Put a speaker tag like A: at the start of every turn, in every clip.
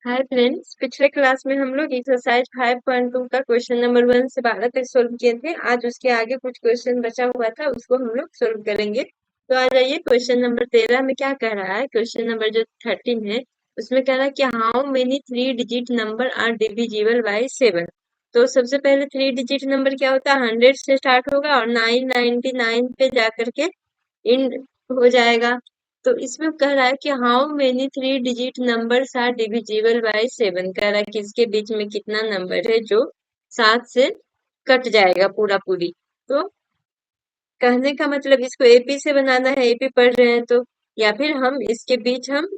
A: Hi friends, पिछले class में हम लोग एक्सरसाइज 5.2 का क्वेश्चन नंबर 1 से 12 तक सोल्व किए थे। आज उसके आगे कुछ क्वेश्चन बचा हुआ था, उसको हम लोग सोल्व करेंगे। तो आ जाइए, क्वेश्चन नंबर 13 में क्या कह रहा है। क्वेश्चन नंबर जो 13 है उसमें कह रहा है कि how many 3 digit number are divisible by 7। तो सबसे पहले 3 डिजिट नंबर क्या होता है, 100 से स्टार्ट होगा और 999 पे जाकर के इंड हो जाएगा। तो इसमें कह रहा है कि how many 3 digit numbers are divisible by 7। कह रहा है कि इसके बीच में कितना नंबर है जो 7 से कट जाएगा पूरा पूरी। तो कहने का मतलब इसको एपी से बनाना है, एपी पढ़ रहे हैं तो, या फिर हम इसके बीच हम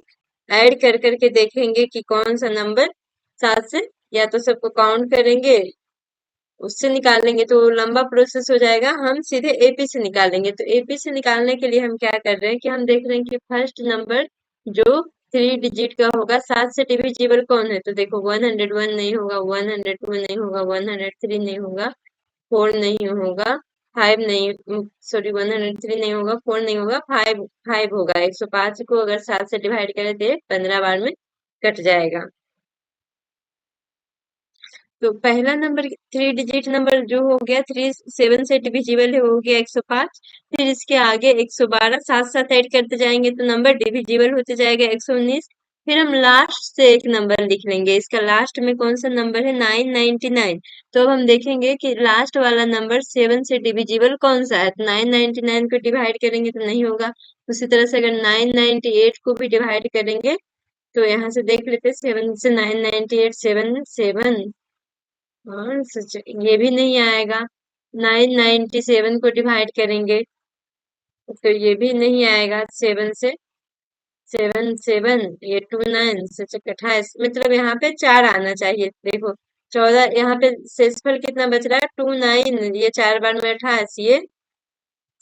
A: ऐड कर करके देखेंगे कि कौन सा नंबर 7 से, या तो सबको काउंट करेंगे उससे निकालेंगे तो लंबा प्रोसेस हो जाएगा। हम सीधे एपी से निकालेंगे। तो एपी से निकालने के लिए हम क्या कर रहे हैं कि हम देख रहे हैं कि फर्स्ट नंबर जो 3 डिजिट का होगा 7 से डिविजिबल कौन है। तो देखो 101 नहीं होगा, 102 नहीं होगा, 103 नहीं होगा, 4 नहीं होगा, 5 नहीं, सॉरी 103 नहीं होगा, 4 नहीं होगा, 5 होगा। 105 को अगर 7 से डिवाइड करें तो 15 बार में कट जाएगा। तो पहला नंबर 3 डिजिट नंबर जो हो गया 7 से डिविजिबल है, वो हो गया 105। फिर इसके आगे 112 साथ साथ ऐड करते जाएंगे तो नंबर डिविजिबल होते जाएगा 119। फिर हम लास्ट से एक नंबर लिख लेंगे। इसका लास्ट में कौन सा नंबर है, 999। तो अब हम देखेंगे कि लास्ट वाला नंबर 7 से डिविजिबल कौन सा है। तो 999 को डिवाइड करेंगे तो नहीं होगा। उसी तरह से अगर 998 को भी डिवाइड करेंगे तो यहाँ से देख लेते, 7 से 998, 7 7, हाँ सच, ये भी नहीं आएगा। 997 को डिवाइड करेंगे तो ये भी नहीं आएगा। 7 से 7 7, ये 29, सच 28, मतलब यहाँ पे 4 आना चाहिए। देखो 14, यहाँ पे शेषफल कितना बच रहा है, 29, ये 4 बार में 28, ये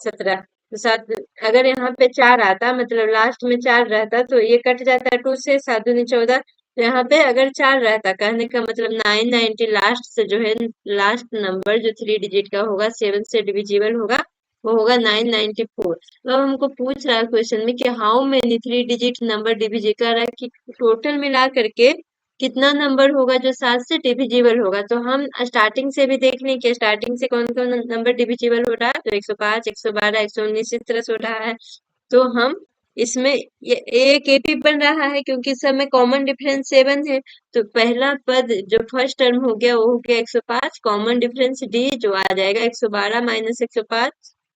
A: 17। तो 7, अगर यहाँ पे 4 आता, मतलब लास्ट में 4 रहता तो ये कट जाता 2 से, 7 दूनी 14। तो यहाँ पे अगर 4 रहता, कहने का मतलब 990 लास्ट से जो है, लास्ट नंबर जो 3 डिजिट का होगा 7 से डिविजिबल होगा, वो होगा 994। तो अब हमको पूछ रहा है क्वेश्चन में कि how many 3 digit number divisible, कर रहा है कि टोटल मिला करके कितना नंबर होगा जो 7 से डिविजिबल होगा। तो हम स्टार्टिंग से भी देख लें कि स्टार्टिंग से कौन कौन नंबर डिविजिबल हो रहा है। तो 105, 112, 119 इस तरह से हो रहा है। तो हम इसमें ये एक एपी बन रहा है क्योंकि सब में कॉमन डिफरेंस 7 है। तो पहला पद जो फर्स्ट टर्म हो गया वो हो गया 105, कॉमन डिफरेंस डी जो आ जाएगा 112 माइनस 105,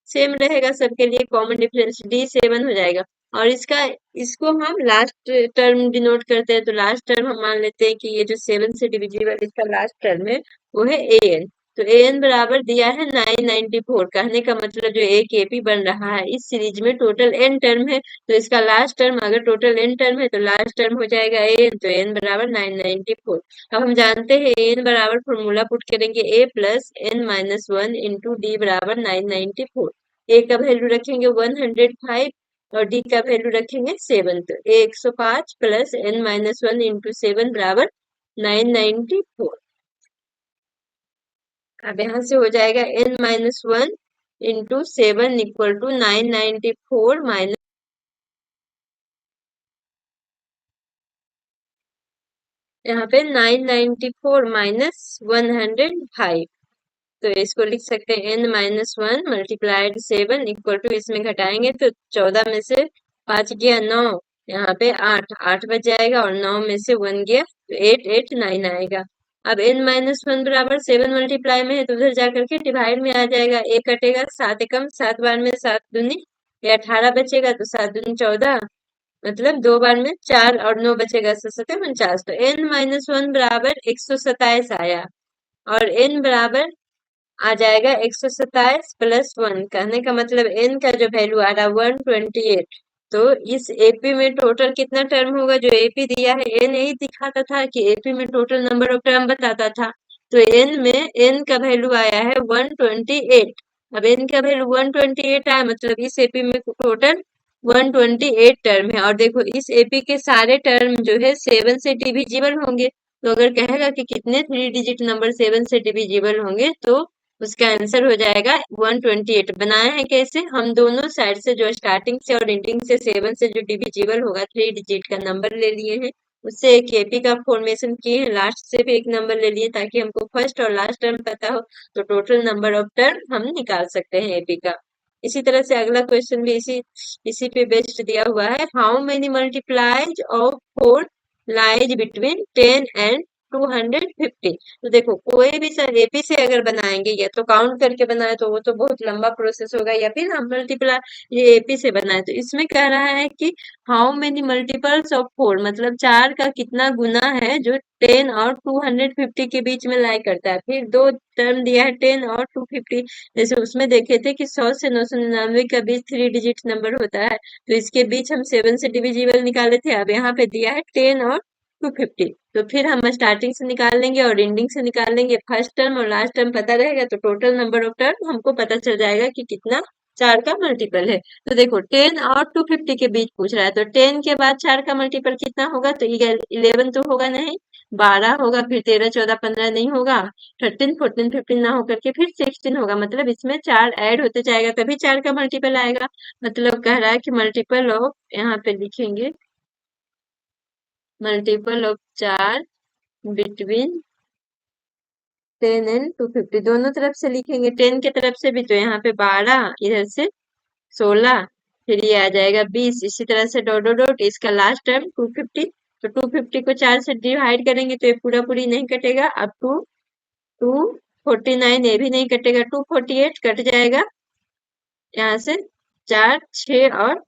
A: सेम रहेगा सबके लिए, कॉमन डिफरेंस डी 7 हो जाएगा। और इसको हम लास्ट टर्म डिनोट करते हैं। तो लास्ट टर्म हम मान लेते हैं कि ये जो 7 से डिविजिबल इसका लास्ट टर्म है वो है an। तो an बराबर दिया है 994। कहने का मतलब जो एक एपी बन रहा है इस सीरीज में टोटल n टर्म है, तो इसका लास्ट टर्म अगर टोटल n टर्म है तो लास्ट टर्म हो जाएगा an। तो n बराबर 994। अब हम जानते हैं an बराबर फॉर्मूला पुट करेंगे a plus n minus 1 into d बराबर 994। a का वैल्यू रखेंगे 105 और डी का वैल्यू रखेंगे 7। तो a 105 plus n minus 1 into 7 बराबर 994। अब यहाँ से हो जाएगा n minus 1 into 7 equal to 994 minus, यहाँ पे 994 माइनस 105। तो इसको लिख सकते हैं n minus 1 multiplied 7 equal to, इसमें घटाएंगे तो 14 में से 5 गया 9, यहाँ पे 8 8 बच जाएगा और 9 में से 1 गया तो 889 आएगा। अब n माइनस 1 बराबर 7 मल्टीप्लाई में है तो उधर जाकर के डिवाइड में आ जाएगा, एक कटेगा 7 एकम 7 बार में 7 दूनी ये 18 बचेगा, तो 7 दूनी 14, मतलब 2 बार में 4 और 9 बचेगा, 7 49। तो n माइनस 1 बराबर 127 आया और n बराबर आ जाएगा 127 प्लस 1। कहने का मतलब n का जो वैल्यू आ रहा है 128। तो इस एपी में टोटल कितना टर्म होगा, जो एपी दिया है n यही दिखाता था कि एपी में टोटल नंबर ऑफ टर्म बताता था। तो n में n का वैल्यू आया है 128। अब n का वैल्यू 128 आया, मतलब इस एपी में टोटल 128 टर्म है। और देखो इस एपी के सारे टर्म जो है 7 से डिविजिबल होंगे। तो अगर कहेगा कि कितने 3 डिजिट नंबर 7 से डिविजिबल होंगे तो उसका आंसर हो जाएगा 128। बनाए हैं कैसे, हम दोनों साइड से जो स्टार्टिंग से और एंडिंग से 7 से जो डिविजिबल होगा 3 डिजिट का नंबर ले लिए हैं उससे एक एपी का फॉर्मेशन किए हैं, लास्ट से भी एक नंबर ले लिए ताकि हमको फर्स्ट और लास्ट टर्म पता हो, तो टोटल नंबर ऑफ टर्म हम निकाल सकते हैं एपी का। इसी तरह से अगला क्वेश्चन भी इसी इसी पे बेस्ड दिया हुआ है। How many multiplies of 4 lies between 10 and 250। तो देखो कोई भी सर एपी से अगर बनाएंगे या तो काउंट करके बनाए तो वो तो बहुत लंबा प्रोसेस होगा, या फिर हम मल्टीप्लाई ये एपी से बनाए, तो इसमें कह रहा है कि हाउ मेनी मल्टीपल्स ऑफ 4, मतलब 4 का कितना गुना है जो 10 और 250 के बीच में लाई करता है। फिर दो टर्म दिया है 10 और 250, जैसे उसमें देखे थे कि 100 से 999 का बीच 3 डिजिट नंबर होता है, तो इसके बीच हम 7 से डिविजिबल निकाले थे। अब यहाँ पे दिया है 10 और 250, तो फिर हम स्टार्टिंग से निकाल लेंगे और एंडिंग से निकाल लेंगे। फर्स्ट टर्म और लास्ट टर्म पता रहेगा तो टोटल नंबर ऑफ टर्म हमको पता चल जाएगा कि कितना 4 का मल्टीपल है। तो देखो 10 और 250 के बीच पूछ रहा है, तो 10 के बाद 4 का मल्टीपल कितना होगा, तो 11 तो होगा नहीं, 12 होगा, फिर 13 14 15 नहीं होगा, 13 14 15 ना होकर के फिर 16 होगा, मतलब इसमें 4 ऐड होते जाएगा तभी 4 का मल्टीपल आएगा। मतलब कह रहा है कि मल्टीपल ऑफ, यहाँ पे लिखेंगे मल्टीपल ऑफ 4 बिटवीन 10 एंड 250, दोनों तरफ से लिखेंगे। 10 के तरफ से भी तो यहाँ पे 12, इधर से 16, फिर ये आ जाएगा 20, इसी तरह से डॉट डॉट डॉट, इसका लास्ट टर्म 250, तो 250 को 4 से डिवाइड करेंगे तो ये पूरा पूरी नहीं कटेगा। अब 249 ये भी नहीं कटेगा, 248 कट जाएगा यहाँ से, 4 6 और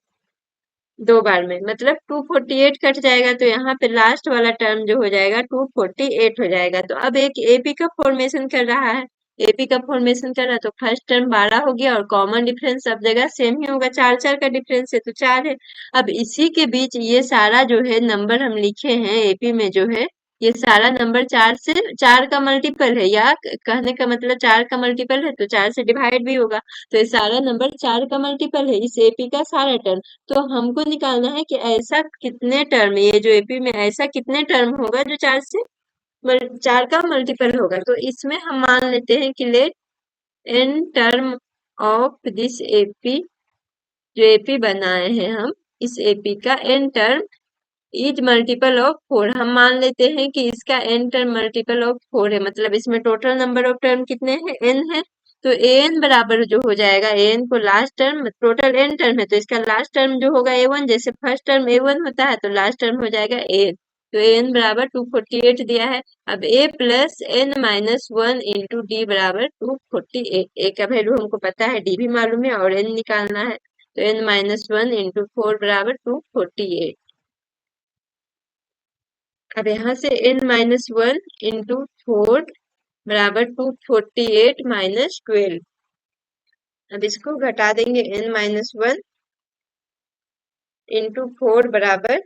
A: 2 बार में, मतलब 248 कट जाएगा, तो यहाँ पे लास्ट वाला टर्म जो हो जाएगा 248 हो जाएगा। तो अब एक एपी का फॉर्मेशन कर रहा है, एपी का फॉर्मेशन कर रहा है, तो फर्स्ट टर्म 12 हो गया और कॉमन डिफरेंस सब जगह सेम ही होगा, 4 4 का डिफरेंस है तो 4 है। अब इसी के बीच ये सारा जो है नंबर हम लिखे हैं एपी में जो है, ये सारा नंबर 4 से 4 का मल्टीपल है, या कहने का मतलब 4 का मल्टीपल है तो 4 से डिवाइड भी होगा, तो ये सारा नंबर 4 का मल्टीपल है, इस एपी का सारा टर्म। तो हमको निकालना है कि ऐसा कितने टर्म, ये जो एपी में ऐसा कितने टर्म होगा जो 4 से 4 का मल्टीपल होगा। तो इसमें हम मान लेते हैं कि let n term of this AP, जो एपी बनाए हैं हम, इस एपी का n term is multiple of 4, हम मान लेते हैं कि इसका एन टर्म मल्टीपल ऑफ 4 है, मतलब इसमें टोटल नंबर ऑफ टर्म कितने हैं, एन है, तो एन बराबर जो हो जाएगा, एन को last term, total n term है तो इसका लास्ट टर्म जो होगा ए1, जैसे फर्स्ट टर्म ए1 होता है तो लास्ट टर्म हो जाएगा एन, तो एन बराबर 248 दिया है। अब a plus n minus 1 into d बराबर 248, ए का वैल्यू हमको पता है, डी भी मालूम है और एन निकालना है, तो एन माइनस 1 इंटू 4 बराबर 248। अब यहाँ से n माइनस 1 इंटू 4 बराबर 248 माइनस 12, अब इसको घटा देंगे, n माइनस 1 इंटू 4 बराबर,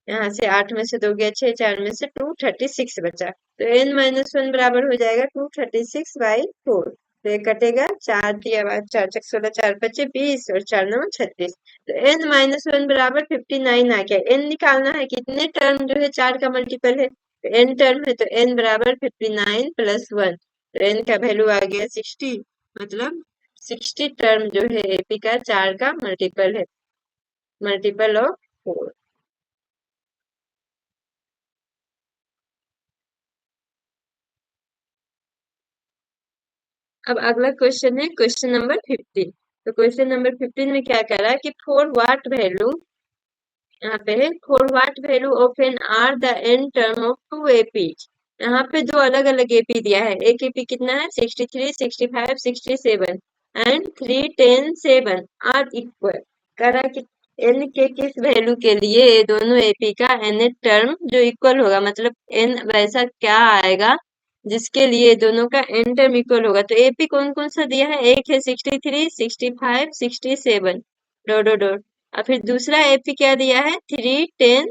A: यहाँ से 8 में से 2 गया 6, 4 में से 236 बचा, तो n माइनस 1 बराबर हो जाएगा 236/4, तो ये कटेगा, 4 दिया बाद 4 चक 16, 4 बचे 20 और 4 9 36, तो n माइनस 1 बराबर 59 आ गया। n निकालना है कितने टर्म जो है 4 का मल्टीपल है, तो n टर्म है तो n बराबर 59 प्लस 1, तो n का वैल्यू आ गया 60, मतलब 60 टर्म जो है एपी का 4 का मल्टीपल है, मल्टीपल ऑफ 4। अब अगला क्वेश्चन है क्वेश्चन नंबर 15। तो क्वेश्चन नंबर 15 में क्या कह रहा है कि फॉर व्हाट वैल्यू, यहाँ पे है for what value of n are the n term of two AP, यहाँ पे दो अलग अलग एपी दिया है, एक एपी कितना है 63 65 67 एंड 3 10 7 आर इक्वल, कह रहा है कि एन के किस वैल्यू के लिए ये दोनों एपी का एन टर्म जो इक्वल होगा, मतलब एन वैसा क्या आएगा जिसके लिए दोनों का एन टर्म इक्वल होगा। तो एपी कौन कौन सा दिया है, एक है 63 65 67 डॉट डॉट डॉट, और फिर दूसरा एपी क्या दिया है 3 10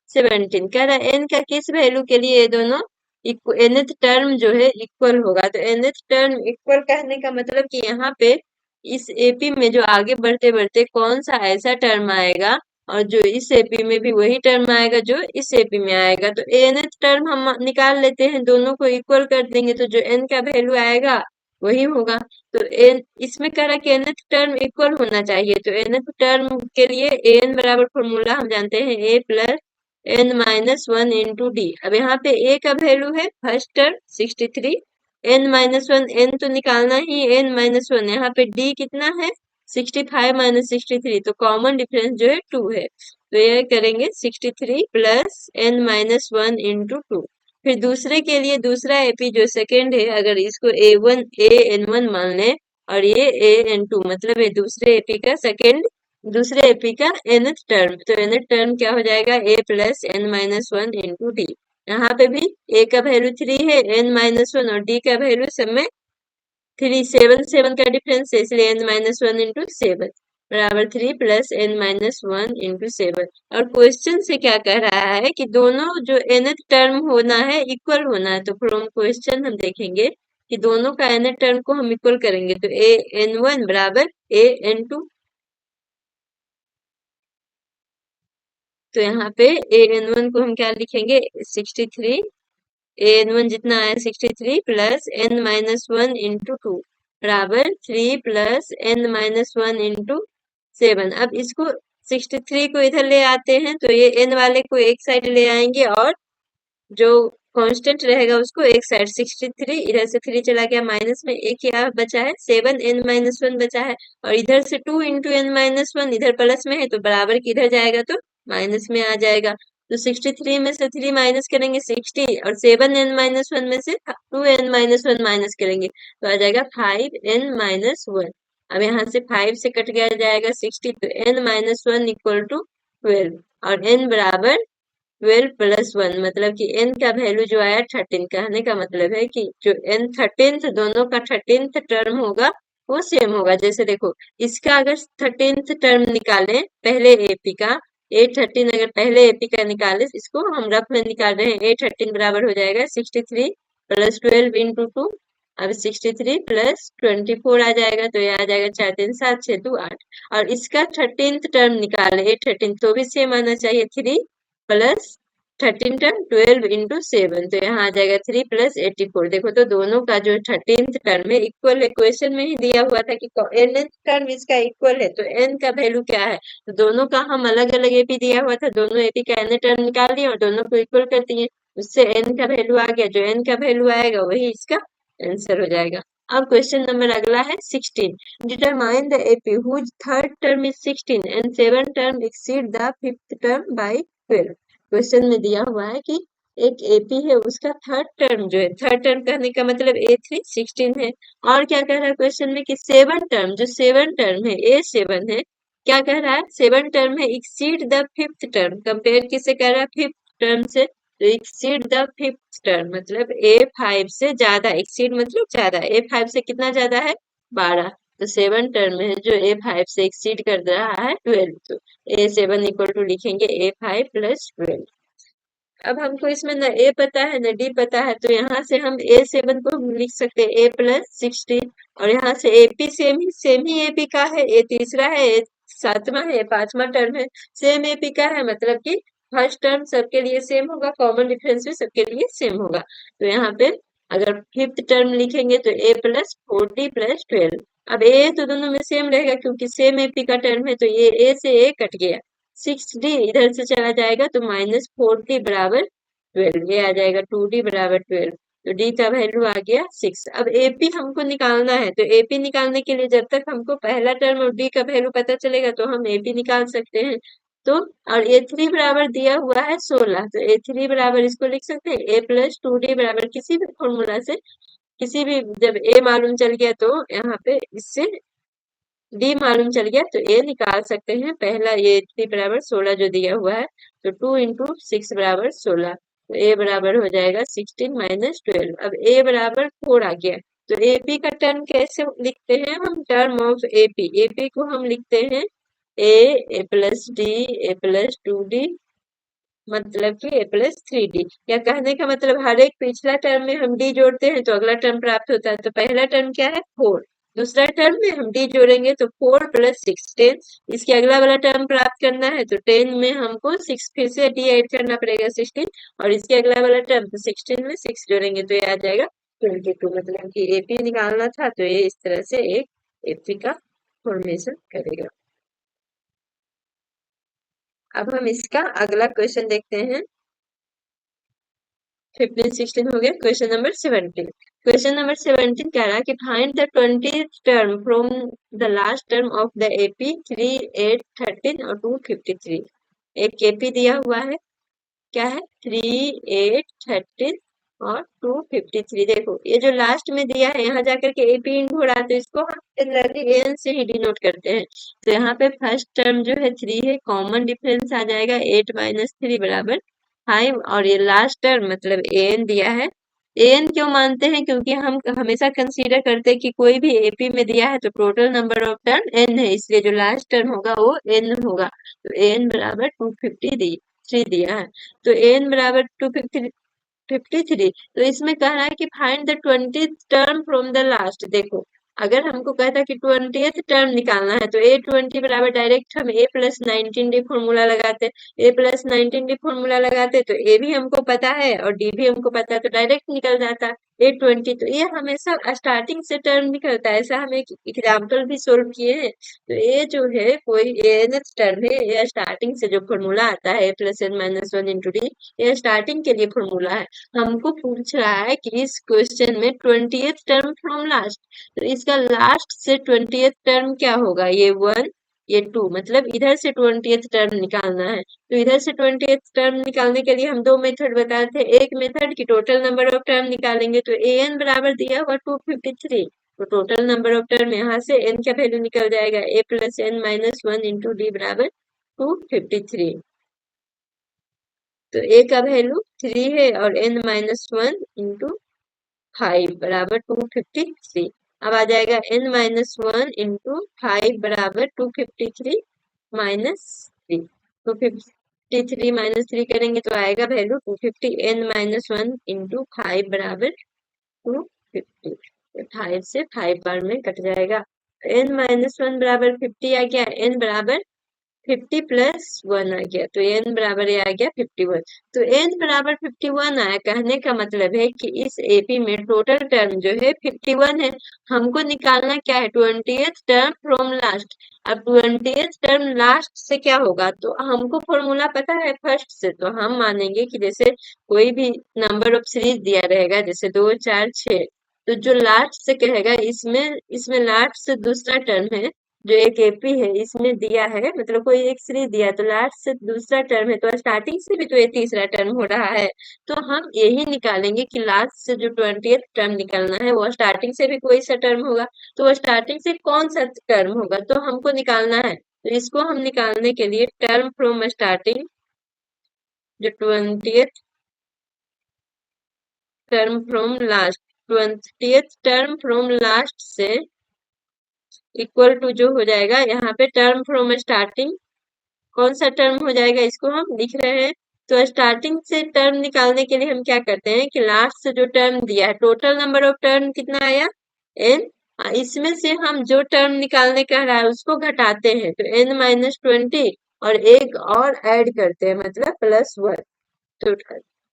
A: 17, कह रहा है एन का किस वैल्यू के लिए ये दोनों nth टर्म जो है इक्वल होगा। तो nth टर्म इक्वल कहने का मतलब कि यहाँ पे इस एपी में जो आगे बढ़ते बढ़ते कौन सा ऐसा टर्म आएगा और जो इस एपी में भी वही टर्म आएगा जो इस एपी में आएगा, तो nth टर्म हम निकाल लेते हैं, दोनों को इक्वल कर देंगे तो जो n का वैल्यू आएगा वही होगा। तो एन इसमें कह रहा है कि nth टर्म इक्वल होना चाहिए, तो nth टर्म के लिए an बराबर फॉर्मूला हम जानते हैं a plus n minus one into d. अब यहाँ पे a का वैल्यू है first term 63, n minus one, n तो निकालना ही, n माइनस वन, यहाँ पे d कितना है 65 माइनस 63, तो कॉमन डिफरेंस जो है 2 है, तो ये करेंगे 63 plus n minus one into two. फिर दूसरे के लिए दूसरा एपी जो सेकेंड है, अगर इसको an1 मान लें और ये an2, मतलब ये दूसरे एपी का सेकेंड, दूसरे एपी का nth टर्म, तो nth टर्म क्या हो जाएगा a plus n minus one into D. यहाँ पे भी a का वैल्यू 3 है, n माइनस वन, और d का वैल्यू सब में 3, 7 7 का डिफरेंस है, इसलिए n minus one into seven बराबर 3 plus n minus one into seven. और क्वेश्चन से क्या कह रहा है कि दोनों जो nth टर्म होना है इक्वल होना है, तो फ्रॉम क्वेश्चन हम देखेंगे कि दोनों का nth टर्म को हम इक्वल करेंगे, तो a n1 बराबर a n2, तो यहाँ पे an1 को हम क्या लिखेंगे 63, an1 जितना है 63 plus n minus one into two बराबर 3 plus n minus one into seven. अब इसको 63 को इधर ले आते हैं, तो ये n वाले को एक साइड ले आएंगे और जो कांस्टेंट रहेगा उसको एक साइड, 63 इधर से 3 चला गया, माइनस में एक ही बचा है 7 n माइनस वन बचा है, और इधर से 2 इंटू एन माइनस वन, इधर प्लस में है तो बराबर किधर जाएगा तो माइनस में आ जाएगा, तो 63 में से 3 माइनस करेंगे 60, और 7 n माइनस वन में से 2 n माइनस वन माइनस करेंगे तो आ जाएगा 5 n माइनस वन। अब यहाँ से 5 से कट गया जाएगा 60, तो n minus one equal to 12, और n बराबर 12 प्लस वन, मतलब कि n का वैल्यू जो आया 13। कहने का मतलब है कि जो n 13th, दोनों का 13th टर्म होगा वो सेम होगा। जैसे देखो, इसका अगर 13th टर्म निकालें पहले एपी का, A13 अगर पहले एपी का निकाले, इसको हम रफ में निकाल रहे हैं, A13 बराबर हो जाएगा 63 प्लस 12 इंटू टू। अब 63 प्लस 24 आ जाएगा, तो ये आ जाएगा 4 3 7 6 2 8, और इसका 13th टर्म निकाले A13, तो भी सेम आना चाहिए, 3 प्लस 13 टर्म 12 इंटू सेवन, तो यहाँ आ जाएगा 3 प्लस 84। देखो तो दोनों का जो 13th टर्म है इक्वल है, क्वेश्चन में ही दिया हुआ था कि n टर्म इसका इक्वल है, तो n का वैल्यू क्या है, तो दोनों का हम अलग अलग एपी दिया हुआ था, दोनों एपी का n टर्म निकाल दिए और दोनों को इक्वल कर दिए, उससे n का वैल्यू आ गया, जो n का वैल्यू आएगा वही इसका आंसर हो जाएगा। अब क्वेश्चन नंबर अगला है 16, determine the AP whose third term is 16 and seven term exceed the fifth term by 12। Question में दिया हुआ है कि एक एपी है, उसका थर्ड टर्म जो है, थर्ड टर्म कहने का मतलब A3 16 है, और क्या कह रहा है क्वेश्चन में कि सेवन टर्म, जो सेवन टर्म है A7 है, क्या कह रहा है सेवन टर्म है exceed the fifth term, compare किससे कर रहा है फिफ्थ टर्म से, तो एक्सीड द फिफ्थ टर्म मतलब A5 से ज्यादा, एक्सीड मतलब ज्यादा, A5 से कितना ज्यादा है 12, तो सेवन टर्म है जो A5 से एक्सीड कर रहा है 12, तो A7 इक्वल टू लिखेंगे A5 प्लस 12। अब हमको इसमें न ए पता है न डी पता है, तो यहाँ से हम A7 को हम लिख सकते हैं A प्लस 16, और यहाँ से एपी सेम ही एपी का है, ए तीसरा है, ए सातवां है, पांचवा टर्म है, सेम एपी का है, मतलब कि फर्स्ट टर्म सबके लिए सेम होगा, कॉमन डिफरेंस भी सबके लिए सेम होगा, तो यहाँ पे अगर फिफ्थ टर्म लिखेंगे तो A प्लस 40 प्लस 12। अब ए तो दोनों में सेम रहेगा क्योंकि सेम एपी का टर्म है, तो ये ए से ए कट गया, 6D इधर से चला जाएगा तो माइनस 4D बराबर 12, ये आ जाएगा 2D बराबर 12, तो D का वैल्यू आ गया 6। अब AP हमको निकालना है, तो AP निकालने के लिए जब तक हमको पहला टर्म और D का वैल्यू पता चलेगा तो हम AP निकाल सकते हैं, तो और A3 बराबर दिया हुआ है 16, तो A3 बराबर इसको लिख सकते हैं A प्लस 2D बराबर किसी भी फॉर्मूला से, किसी भी, जब A मालूम चल गया तो यहाँ पे इससे डी मालूम चल गया तो ए निकाल सकते हैं, पहला ये 3 बराबर 16 जो दिया हुआ है, तो 2 इंटू 6 बराबर 16, तो ए बराबर हो जाएगा 16 माइनस 12। अब ए बराबर 4 आ गया, तो एपी का टर्म कैसे लिखते हैं हम, टर्म ऑफ एपी, एपी को हम लिखते हैं a plus d, a plus 2D, मतलब कि ए प्लस 3D। या कहने का मतलब हर एक पिछला टर्म में हम डी जोड़ते हैं तो अगला टर्म प्राप्त होता है, तो पहला टर्म क्या है 4, दूसरा टर्म में हम डी जोड़ेंगे तो 4 प्लस 6 10, इसके अगला वाला टर्म प्राप्त करना है तो 10 में हमको 6 फिर से डी ऐड करना पड़ेगा 16, और इसके अगला वाला टर्म तो 16 में 6 जोड़ेंगे तो ये आ जाएगा 22, मतलब कि एपी निकालना था तो ये इस तरह से एक एपी का फॉर्मेशन करेगा। अब हम इसका अगला क्वेश्चन देखते हैं। 15 16 हो गया। Question number 17। क्वेश्चन नंबर 17 कह रहा है कि find the 20th term from the last term of the AP 3 8 13 और 253। एक एपी दिया हुआ है, क्या है 3 8 13 और 253। देखो ये जो लास्ट में दिया है यहाँ जाकर के एपी इंड हो रहा है, तो इसको हम जनरली एन से ही डिनोट करते हैं। तो यहाँ पे फर्स्ट टर्म जो है 3 है, कॉमन डिफरेंस आ जाएगा 8 माइनस 3 बराबर 5। और ये लास्ट टर्म मतलब एन दिया है। एन क्यों मानते हैं? क्योंकि हम हमेशा कंसीडर करते हैं कि कोई भी एपी में दिया है तो total number of term n है, इसलिए जो लास्ट टर्म होगा वो एन होगा। तो एन बराबर 253 दिया है। तो एन बराबर 253। तो इसमें कह रहा है कि find the 20th term from the last. देखो अगर हमको कहता कि 20th टर्म निकालना है तो A20 बराबर डायरेक्ट हम A प्लस 19D फॉर्मूला लगाते। A प्लस 19D फॉर्मूला लगाते तो A भी हमको पता है और D भी हमको पता है, तो डायरेक्ट निकल जाता A20। तो ये हमेशा स्टार्टिंग से टर्म निकलता है। ऐसा हम एक एग्जाम्पल भी सोल्व किए हैं। तो ये जो है कोई nth टर्म है, ये स्टार्टिंग से जो फॉर्मूला आता है A plus n minus 1 into D, ये स्टार्टिंग के लिए फॉर्मूला है। हमको पूछ रहा है कि इस क्वेश्चन में 20th टर्म फ्रॉम लास्ट, तो इसका लास्ट से 20th टर्म क्या होगा? ये 1 ये 2, मतलब इधर से 20th टर्म निकालना है। तो इधर से 20th टर्म निकालने के लिए हम दो मेथड बताए थे। एक मेथड की टोटल नंबर ऑफ टर्म निकालेंगे, तो an बराबर दिया हुआ 253। तो टोटल नंबर ऑफ टर्म यहाँ से n का वैल्यू निकल जाएगा a plus n minus 1 into d बराबर 253। तो a का वैल्यू 3 है और n माइनस 1 इंटू 5 बराबर 253। अब आ जाएगा n माइनस 1 इंटू 5 बराबर 253 माइनस 3। 253 माइनस 3 करेंगे तो आएगा वैल्यू 250। n माइनस 1 इंटू 5 बराबर 250। 5 से 5 बार में कट जाएगा। n माइनस 1 बराबर 50 आ गया, n बराबर 50 प्लस 1 आ गया, तो n बराबर ये आ गया 51। तो n बराबर 51 आया, कहने का मतलब है कि इस एपी में टोटल टर्म जो है 51 है। हमको निकालना क्या है? 20th term from last. अब 20th टर्म लास्ट से क्या होगा? तो हमको फॉर्मूला पता है फर्स्ट से, तो हम मानेंगे कि जैसे कोई भी नंबर ऑफ सीरीज दिया रहेगा, जैसे 2 4 6, तो जो लास्ट से कहेगा इसमें इसमें लास्ट से दूसरा टर्म है जो एक एपी है इसमें दिया है, मतलब कोई एक सीरीज दिया है तो लास्ट से दूसरा टर्म है, तो स्टार्टिंग से भी तो ये तीसरा टर्म हो रहा है। तो हम यही निकालेंगे कि लास्ट से जो 20th टर्म निकालना है वो स्टार्टिंग से भी कोई सा टर्म होगा, तो वो स्टार्टिंग से कौन सा टर्म होगा तो हमको निकालना है। तो इसको हम निकालने के लिए टर्म फ्रॉम स्टार्टिंग, जो 20th term from last, 20th term from last से इक्वल टू जो हो जाएगा यहाँ पे टर्म फ्रॉम स्टार्टिंग, कौन सा टर्म हो जाएगा इसको हम लिख रहे हैं। तो स्टार्टिंग से टर्म निकालने के लिए हम क्या करते हैं कि लास्ट से जो टर्म दिया है, टोटल नंबर ऑफ टर्म कितना आया n, इसमें से हम जो टर्म निकालने कह रहा है उसको घटाते हैं, तो n माइनस 20 और एक और ऐड करते हैं मतलब प्लस 1। तो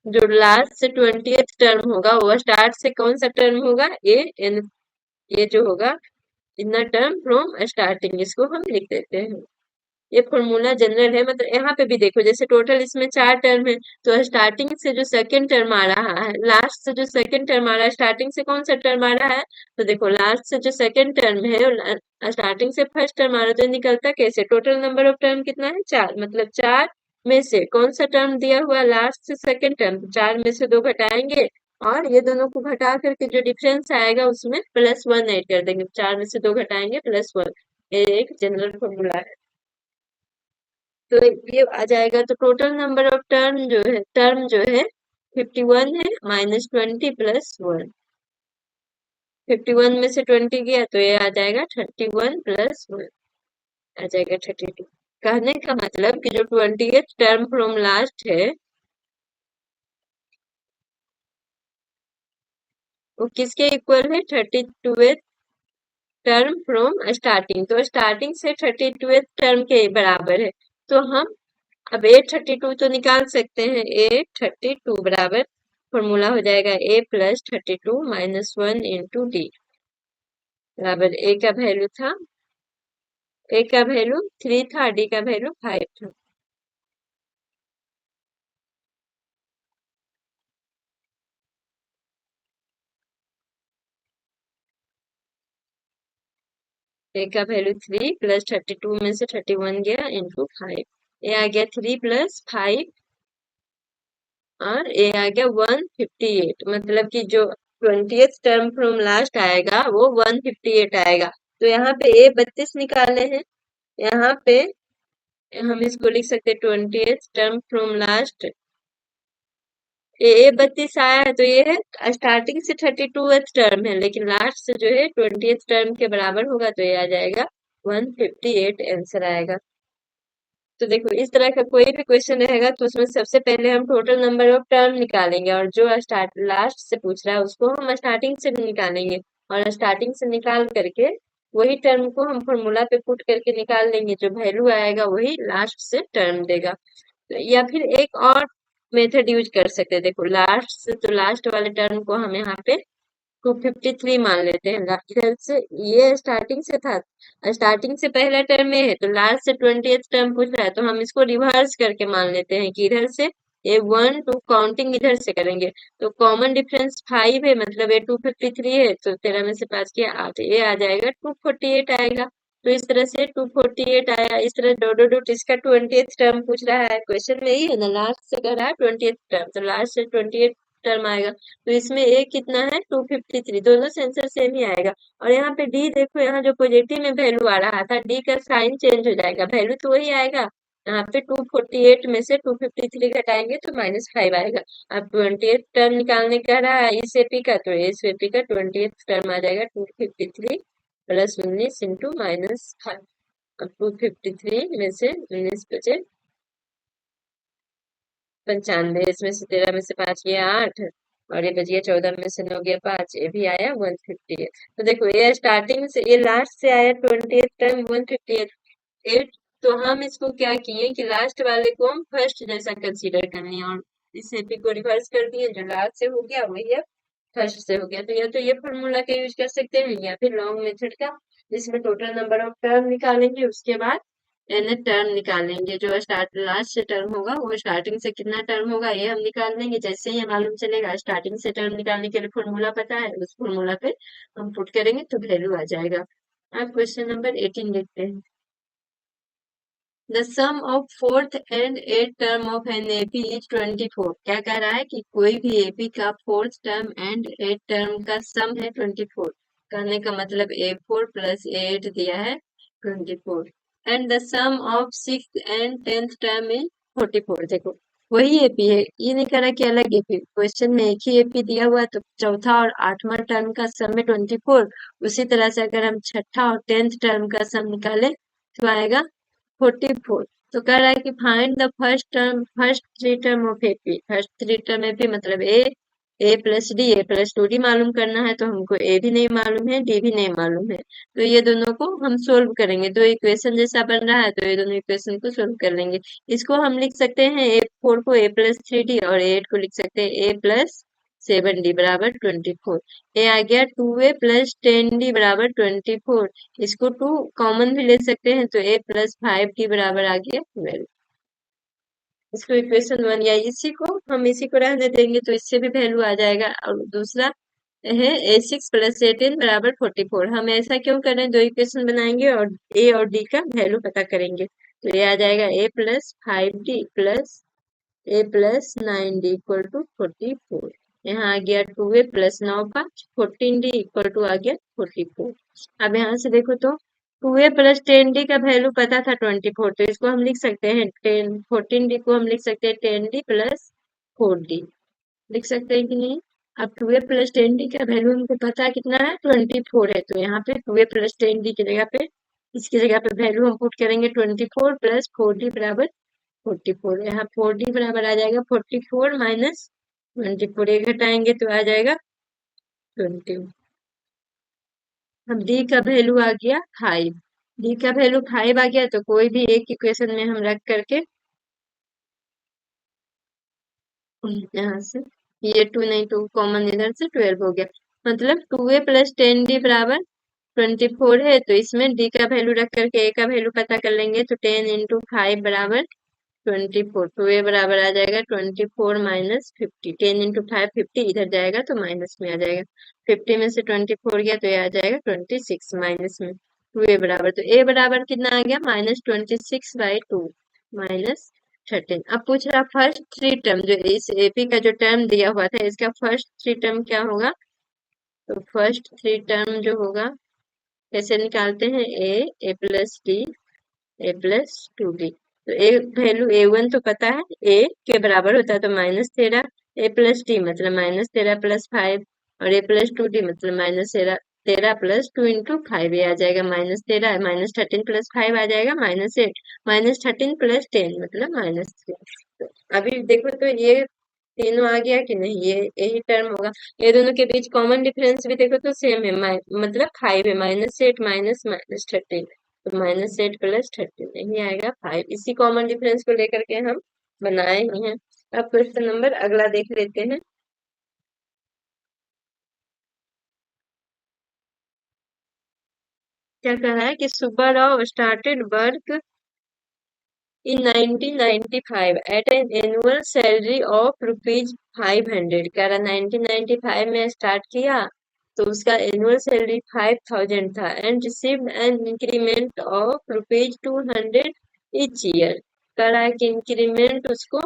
A: जो लास्ट से 20th टर्म होगा वो स्टार्ट से कौन सा टर्म होगा? ये n, ये जो होगा इनर टर्म फ्रॉम स्टार्टिंग, इसको हम लिख देते हैं। ये फॉर्मूला जनरल है, मतलब यहाँ पे भी देखो जैसे टोटल इसमें 4 टर्म है, तो स्टार्टिंग से जो सेकंड टर्म आ रहा है, लास्ट से जो सेकंड टर्म आ रहा है, स्टार्टिंग से कौन सा टर्म आ रहा है? तो देखो लास्ट से जो सेकंड टर्म है और स्टार्टिंग से फर्स्ट टर्म आ रहा है, तो निकलता कैसे? टोटल नंबर ऑफ टर्म कितना है? 4, मतलब 4 में से कौन सा टर्म दिया हुआ लास्ट से सेकंड टर्म, 4 में से 2 घटाएंगे और ये दोनों को घटा करके जो डिफरेंस आएगा उसमें प्लस 1 ऐड कर देंगे। 4 में से 2 घटाएंगे प्लस 1। ये एक जनरल फॉर्मूला है। तो ये आ जाएगा, तो टोटल नंबर ऑफ टर्म जो है 51 है माइनस 20 प्लस 1। 51 में से 20 गया तो ये आ जाएगा 31 प्लस 1, आ जाएगा 32। कहने का मतलब कि जो 20th टर्म फ्रॉम लास्ट है वो किसके इक्वल है? 32th term from starting. तो स्टार्टिंग से 32th टर्म के बराबर है। तो हम अब A32 तो निकाल सकते हैं। A32 बराबर फॉर्मूला हो जाएगा A plus 32 minus 1 into d बराबर A का वैल्यू था, A का वैल्यू 3 था, D का वैल्यू 5 था। ए का वैल्यू 3 प्लस 32 में से 31 गया इंटू 5। ए आ गया 3 प्लस 5 और ए आ गया 158, मतलब कि जो 20th टर्म फ्रॉम लास्ट आएगा वो 158 आएगा। तो यहाँ पे ए 32 निकाले हैं, यहाँ पे हम इसको लिख सकते हैं 20th टर्म फ्रॉम लास्ट। ए 32 आया है तो ये है स्टार्टिंग से 32th टर्म है, लेकिन लास्ट से जो है 20th टर्म के बराबर होगा, तो ये आ जाएगा 158 आंसर आएगा। तो देखो इस तरह का कोई भी क्वेश्चन रहेगा तो उसमें सबसे पहले हम टोटल नंबर ऑफ टर्म निकालेंगे, और जो स्टार्ट लास्ट से पूछ रहा है उसको हम स्टार्टिंग से निकालेंगे, और स्टार्टिंग से निकाल करके वही टर्म को हम फॉर्मूला पे पुट करके निकाल लेंगे, जो वैल्यू आएगा वही लास्ट से टर्म देगा। तो या फिर एक और मेथड यूज कर सकते हैं, देखो लास्ट से, तो लास्ट वाले टर्म को हम यहाँ पे 253 मान लेते हैं। इधर से ये स्टार्टिंग से था, स्टार्टिंग से पहला टर्म में है तो लास्ट से 20th टर्म पूछ रहा है, तो हम इसको रिवर्स करके मान लेते हैं कि इधर से ये 1 2 काउंटिंग इधर से करेंगे, तो कॉमन डिफरेंस 5 है, मतलब ये 253 है, तो 13 में से 5 किया 8, ये आ जाएगा 248 आएगा। तो इस तरह से 248 आया। इस तरह डोडो डॉट इसका 20th टर्म पूछ रहा है, क्वेश्चन में ही है ना, लास्ट से कह रहा है 20th टर्म, तो लास्ट से 20th टर्म आएगा। तो इसमें ए कितना है 253, दोनों से आंसर सेम ही आएगा। और यहाँ पे डी देखो, यहाँ जो पॉजिटिव में वैल्यू आ रहा था, डी का साइन चेंज हो जाएगा, वैल्यू तो वही आएगा। यहाँ पे 248 में से 253 घटाएंगे तो -5 आएगा। अब 20th टर्म निकालने कह रहा है इस एपी का, तो इस एपी का 20th टर्म आ जाएगा 253 प्लस 19 इंटू -5। अब 253 में से 19 बचे 95, इसमें से 13 में से 5 गया 8, और ये बच गया 14 में से 9 गया 5, ये भी आया 158। तो देखो ये स्टार्टिंग से, ये लास्ट से आया 20th टर्म 158। तो हम इसको क्या किए कि लास्ट वाले को हम फर्स्ट जैसा कंसीडर कर लिए, और इस एपी को रिवर्स कर दिए, जो लास्ट से हो गया वही अब फर्स्ट से हो गया। तो या तो ये फॉर्मूला का यूज कर सकते हैं, या फिर लॉन्ग मेथड का, जिसमें टोटल नंबर ऑफ टर्म निकालेंगे, उसके बाद एन टर्म निकालेंगे, जो स्टार्ट लास्ट से टर्म होगा वो स्टार्टिंग से कितना टर्म होगा ये हम निकाल लेंगे। जैसे ही मालूम चलेगा स्टार्टिंग से टर्म निकालने के लिए फॉर्मूला पता है, उस फॉर्मूला पे हम पुट करेंगे तो वैल्यू आ जाएगा। अब क्वेश्चन नंबर 18 देखते हैं। The sum of fourth and eight term of an AP is 24। क्या कह रहा है कि कोई भी एपी का fourth term and eight term का सम है 24। कहने का मतलब A4 प्लस A8 दिया है 24, and the sum of six and tenth term is 44। देखो वही एपी है, ये नहीं कह रहा कि अलग एपी, क्वेश्चन में एक ही एपी दिया हुआ है, तो चौथा और आठवां टर्म का सम है 24। उसी तरह से अगर हम छठा और 10th टर्म का सम निकाले तो आएगा 44। तो कह रहा है कि find the first term, first three term of AP. First three term AP मतलब ए plus d, a plus 2D मालूम करना है, तो हमको ए भी नहीं मालूम है, डी भी नहीं मालूम है, तो ये दोनों को हम सोल्व करेंगे। दो इक्वेशन जैसा बन रहा है, तो ये दोनों इक्वेशन को सोल्व कर लेंगे। इसको हम लिख सकते हैं A4 को A प्लस 3D, और A8 को लिख सकते हैं A प्लस 7D बराबर 24। ये आ गया 2A प्लस 10D बराबर 24। इसको 2 कॉमन भी ले सकते हैं, तो A प्लस 5D बराबर आ गया 12। इसको इक्वेशन 1, या इसी को हम इसी को रहने देंगे तो इससे भी वैल्यू आ जाएगा। और दूसरा है A6 प्लस 18 बराबर 44। हम ऐसा क्यों कर रहे हैं, दो इक्वेशन बनाएंगे और A और D का वैल्यू पता करेंगे। तो ये आ जाएगा A plus 5D plus A plus 9D equal to 44। यहाँ आ गया 2A plus 9 5 14D equal to आ गया 44। अब यहाँ से देखो तो 2A प्लस 10D का वैल्यू पता था 24, तो इसको हम लिख सकते हैं 10, 14D को हम लिख सकते हैं 10D प्लस 4D, लिख सकते हैं कि नहीं। अब 2A प्लस 10D का वैल्यू हमको पता कितना है 24 है, तो यहाँ पे 2A प्लस 10D की जगह पे, इसकी जगह पे वैल्यू हम पुट करेंगे 24 प्लस 4D बराबर 44। यहाँ 4D बराबर आ जाएगा 44 माइनस 24, ये घटाएंगे तो आ जाएगा 20। अब डी का वैल्यू आ गया 5, डी का वैल्यू 5 आ गया, तो कोई भी एक इक्वेशन में हम रख करके यहाँ से ये 2 नहीं, 2 कॉमन इधर से 12 हो गया, मतलब 2A प्लस 10D बराबर 24 है। तो इसमें डी का वैल्यू रख करके ए का वैल्यू पता कर लेंगे, तो 10 इंटू 5 बराबर 24। 2A बराबर आ जाएगा 24 माइनस 50। 10 इंटू 5 50, इधर जाएगा तो माइनस में आ जाएगा, 50 में से 24 गया तो ये आ जाएगा 26 माइनस में। 2a बराबर, तो a बराबर कितना आ गया -26/2 -13। अब पूछ रहा फर्स्ट थ्री टर्म, जो इस एपी का जो टर्म दिया हुआ था इसका फर्स्ट थ्री टर्म क्या होगा। तो फर्स्ट थ्री टर्म जो होगा कैसे निकालते हैं, a plus d a plus 2d। तो ए वैल्यू a1 तो पता है, ए के बराबर होता है तो -13, ए प्लस डी मतलब -13 + 5, और ए प्लस 2d मतलब -13 + 2 × 5, ये आ जाएगा -13, -13 + 5 आ जाएगा -8, -13 + 10 मतलब -3। तो अभी देखो तो ये तीनों आ गया कि नहीं, ये यही टर्म होगा। ये दोनों के बीच कॉमन डिफरेंस भी देखो तो सेम है, मतलब 5 है, -8 -13, तो -8 + 13 यही आएगा 5। इसी कॉमन डिफरेंस को लेकर के हम बनाए ही हैं। अब क्वेश्चन नंबर अगला देख लेते हैं। क्या कह रहा है कि Subba Rao started work in 1995 at an annual salary of ₹500। कह रहा 1995 में स्टार्ट किया तो उसका एनुअल सैलरी 5000 था and received an increment of ₹200 each year. कह रहा है कि इंक्रीमेंट उसको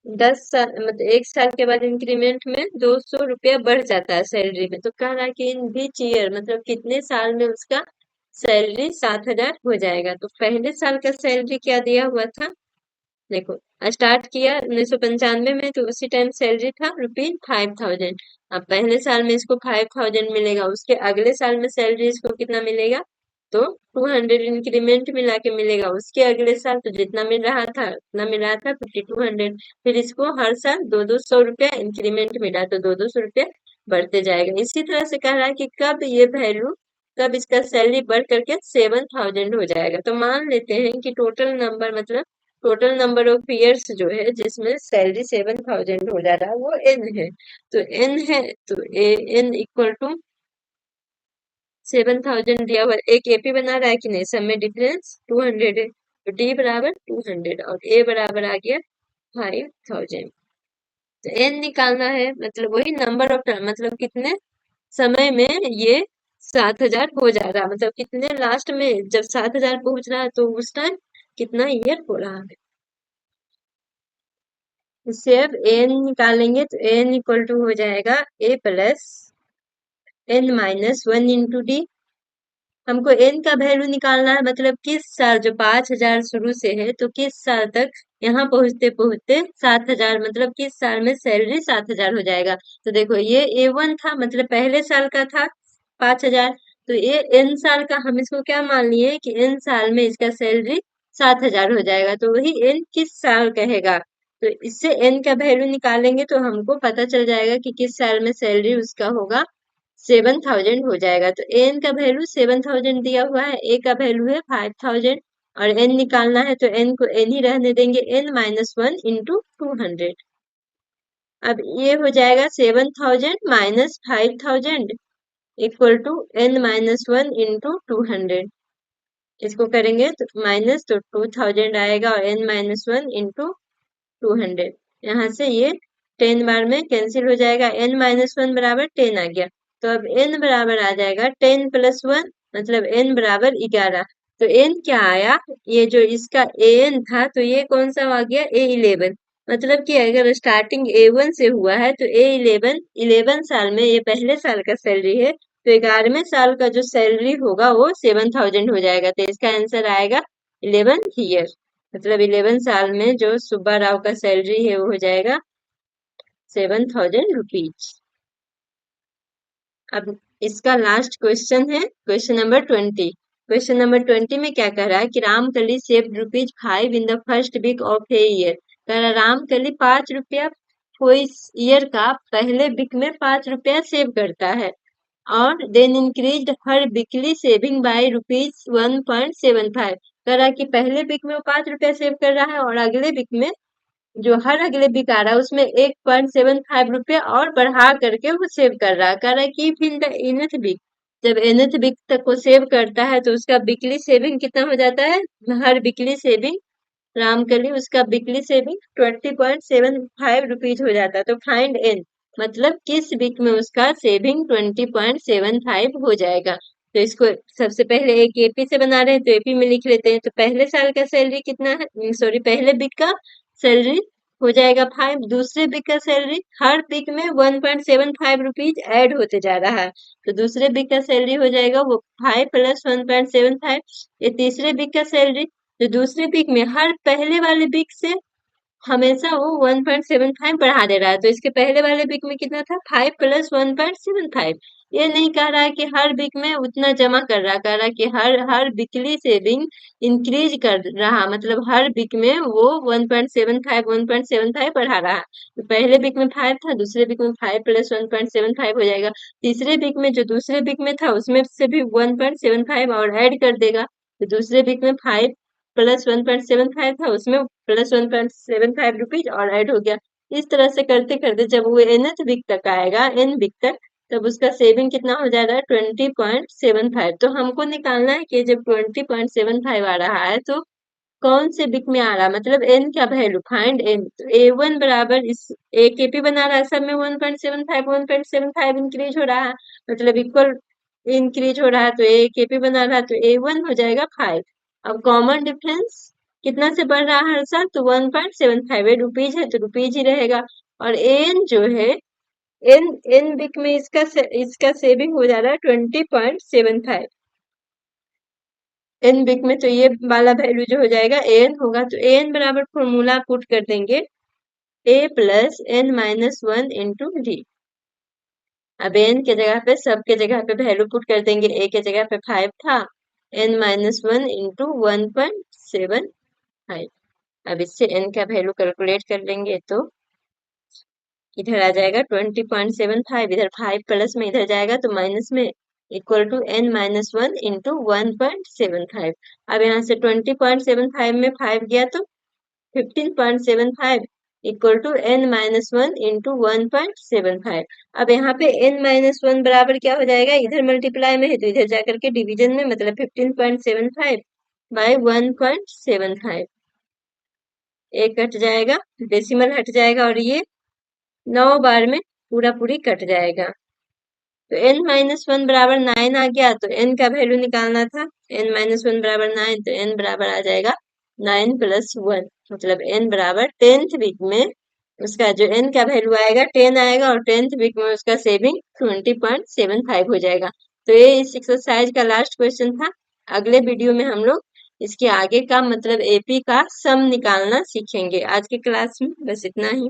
A: 10 साल मतलब 1 साल के बाद इंक्रीमेंट में ₹200 बढ़ जाता है सैलरी में। तो कह रहा है कि इन विच ईयर मतलब कितने साल में उसका सैलरी 7000 हो जाएगा। तो पहले साल का सैलरी क्या दिया हुआ था, देखो स्टार्ट किया 1995 में तो उसी टाइम सैलरी था ₹5000। अब पहले साल में इसको 5000 मिलेगा, उसके अगले साल में सैलरी इसको कितना मिलेगा, तो 200 इंक्रीमेंट मिला के मिलेगा। उसके अगले साल तो जितना मिल रहा था उतना मिल रहा था 5200। फिर इसको हर साल 200 इंक्रीमेंट मिला तो 200 बढ़ते जाएगा। इसी तरह से कह रहा है कि कब ये वैल्यू, कब इसका सैलरी बढ़ करके 7000 हो जाएगा। तो मान लेते हैं कि टोटल नंबर मतलब टोटल नंबर ऑफ ईयर्स जो है जिसमें सैलरी 7000 हो जा रहा है वो एन है। तो एन है तो एन इक्वल टू 7000 दिया हुआ, एक एपी बना रहा है कि नहीं, सब में डिफरेंस 200 है, तो डी बराबर 200 और ए बराबर आ गया 5000। तो एन निकालना है मतलब वही नंबर ऑफ टर्म, मतलब कितने समय में ये 7000 हो जा रहा है, मतलब कितने लास्ट में जब 7000 पहुंच रहा है तो उस टाइम कितना ईयर हो रहा है। इससे अब एन निकालेंगे तो एन इक्वल टू हो जाएगा ए प्लस n-1 इंटू डी। हमको एन का वैल्यू निकालना है, मतलब किस साल, जो 5000 शुरू से है तो किस साल तक यहाँ पहुंचते पहुंचते 7000 मतलब किस साल में सैलरी 7000 हो जाएगा। तो देखो ये A1 था मतलब पहले साल का था 5000, तो ये n साल का हम इसको क्या मान लिए कि n साल में इसका सैलरी 7000 हो जाएगा। तो वही n किस साल कहेगा, तो इससे n का वैल्यू निकालेंगे तो हमको पता चल जाएगा कि किस साल में सैलरी उसका होगा 7000 हो जाएगा। तो एन का वैल्यू 7000 दिया हुआ है, ए का वैल्यू है 5000 और एन निकालना है तो एन को एन ही रहने देंगे, n-1 इंटू 200। अब ये हो जाएगा 7000 minus 5000 equal to n-1 into 200। इसको करेंगे तो माइनस तो 2000 आएगा और n-1 इंटू 200। यहाँ से ये 10 बार में कैंसिल हो जाएगा, n-1 बराबर 10 आ गया। तो अब n बराबर आ जाएगा 10 + 1 मतलब n बराबर 11। तो n क्या आया, ये जो इसका an था तो ये कौन सा आ गया A11। मतलब कि अगर स्टार्टिंग A1 से हुआ है तो A11 11 साल में ये पहले साल का सैलरी है तो 11वें साल का जो सैलरी होगा वो 7000 हो जाएगा। तो इसका आंसर आएगा 11 ईयर, मतलब 11 साल में जो सुब्बा राव का सैलरी है वो हो जाएगा 7000 रुपीज। अब इसका लास्ट क्वेश्चन है क्वेश्चन नंबर 20। क्वेश्चन नंबर 20 में क्या कह रहा है कि Ramkali save ₹5 in the first week of a year. कह रहा है रामकली ₹5 कोई ईयर का पहले वीक में ₹5 सेव करता है और देन इंक्रीज हर वीकली सेविंग बाय ₹1.75। कह रहा है कि पहले वीक में वो ₹5 सेव कर रहा है और अगले वीक में जो हर अगले वीक आ रहा है उसमें ₹1.75 और बढ़ा करके वो सेव कर रहा है। कह रहा है कि फिर द nth वीक, जब nth वीक तक वो सेव करता है तो उसका वीकली सेविंग कितना हो जाता है, हर वीकली सेविंग रामकली उसका वीकली सेविंग ₹20.75 हो जाता है। तो फाइंड एन मतलब किस वीक में उसका सेविंग 20.75 हो जाएगा। तो इसको सबसे पहले एक एपी से बना रहे हैं तो एपी में लिख लेते हैं। तो पहले साल का सैलरी कितना है, सॉरी पहले वीक का सैलरी हो जाएगा 5, दूसरे वीक का सैलरी हर वीक में 1.75 रुपीज ऐड होते जा रहा है। तो दूसरे वीक का सैलरी हो जाएगा वो 5 प्लस 1.75। ये तीसरे वीक का सैलरी, तो दूसरे वीक में हर पहले वाले वीक से हमेशा वो 1.75 बढ़ा दे रहा है। तो इसके पहले वाले वीक में कितना था, 5 प्लस 1.75। ये नहीं कह रहा है कि हर वीक में उतना जमा कर रहा, कह रहा है कि हर हर वीकली सेविंग इंक्रीज कर रहा, मतलब हर वीक में वो 1.75 बढ़ा रहा है। तो पहले वीक में 5 था, दूसरे वीक में 5 प्लस 1.75 हो जाएगा। तीसरे वीक में जो दूसरे वीक में था उसमें से भी 1.75 और ऐड कर देगा। तो दूसरे वीक में 5 प्लस 1.75 था, उसमें प्लस 1.75 रुपीज और ऐड हो गया। इस तरह से करते करते जब वो nth वीक तक आएगा, n वीक तक, तब उसका सेविंग कितना हो जा रहा है, 20.75। तो हमको निकालना है कि जब 20.75 आ रहा है तो कौन से वीक में आ रहा है, मतलब n का वैल्यू फाइंड n। तो a1 बराबर इस a के पी बना रहा है, सब में 1.75 इंक्रीज हो रहा है, मतलब इक्वल इंक्रीज हो रहा है। तो a के पी बना रहा है तो a1 हो जाएगा 5। अब कॉमन डिफरेंस कितना से बढ़ रहा है हर साल, तो 1.75 रुपीज है तो रुपीज ही रहेगा। और एन जो है, एन एन वीक में इसका सेविंग हो जा रहा है 20.75 एन वीक में। तो ये वाला वैल्यू जो हो जाएगा एन होगा। तो एन बराबर फॉर्मूला पुट कर देंगे a plus n minus 1 into d. अब एन के जगह पे, सब के जगह पे वैल्यू पुट कर देंगे। ए के जगह पे 5 था, एन माइनस 1 इंटू 1.75। अब इससे n का वैल्यू कैलकुलेट कर लेंगे तो इधर आ जाएगा 20.75, इधर 5 प्लस में इधर जाएगा तो माइनस में, equal to n minus 1 into 1.75। अब यहाँ से 20.75 में 5 गया तो 15.75 equal to n minus 1 into 1.75। अब यहाँ पे n माइनस 1 बराबर क्या हो जाएगा, इधर मल्टीप्लाई में है तो इधर जाकर के डिवीजन में, मतलब 15.75 बाई 1.75। एक कट जाएगा, डेसिमल हट जाएगा और ये 9 बार में पूरा पूरी कट जाएगा। तो n माइनस 1 बराबर 9 आ गया, तो n का वैल्यू निकालना था। n माइनस 1 बराबर 9, तो n बराबर आ जाएगा 9 प्लस 1, मतलब n बराबर 10th वीक में उसका जो n का वैल्यू आएगा 10 आएगा, और 10th वीक में उसका सेविंग 20.75 हो जाएगा। तो ये इस एक्सरसाइज का लास्ट क्वेश्चन था। अगले वीडियो में हम लोग इसके आगे का मतलब एपी का सम निकालना सीखेंगे। आज के क्लास में बस इतना ही।